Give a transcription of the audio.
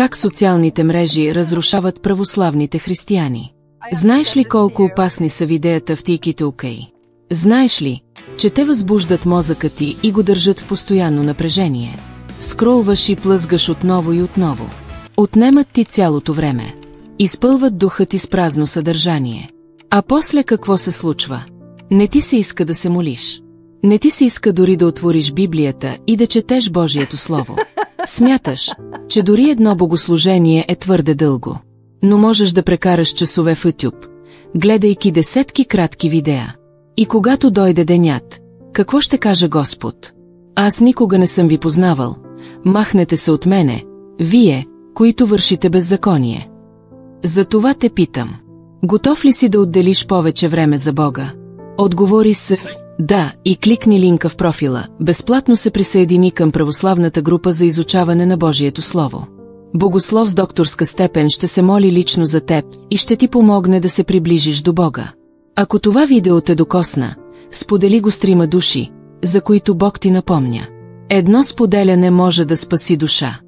как социалните мрежи разрушават православните християни. Знаеш ли колко опасни са видеята в TikTok? Знаеш ли, че те възбуждат мозъка ти и го държат в постоянно напрежение? Скролваш и плъзгаш отново и отново. Отнемат ти цялото време. Изпълват духа ти с празно съдържание. А после какво се случва? Не ти се иска да се молиш. Не ти се иска дори да отвориш Библията и да четеш Божието Слово. Смяташ, че дори едно богослужение е твърде дълго. Но можеш да прекараш часове в YouTube, гледайки десетки кратки видеа. И когато дойде денят, какво ще каже Господ? Аз никога не съм ви познавал, махнете се от мене, вие, които вършите беззаконие. Затова те питам, готов ли си да отделиш повече време за Бога? Отговори с да и кликни линка в профила, безплатно се присъедини към православната група за изучаване на Божието Слово. Богослов с докторска степен ще се моли лично за теб и ще ти помогне да се приближиш до Бога. Ако това видео те докосна, сподели го с 3 души, за които Бог ти напомня. Едно споделяне може да спаси душа.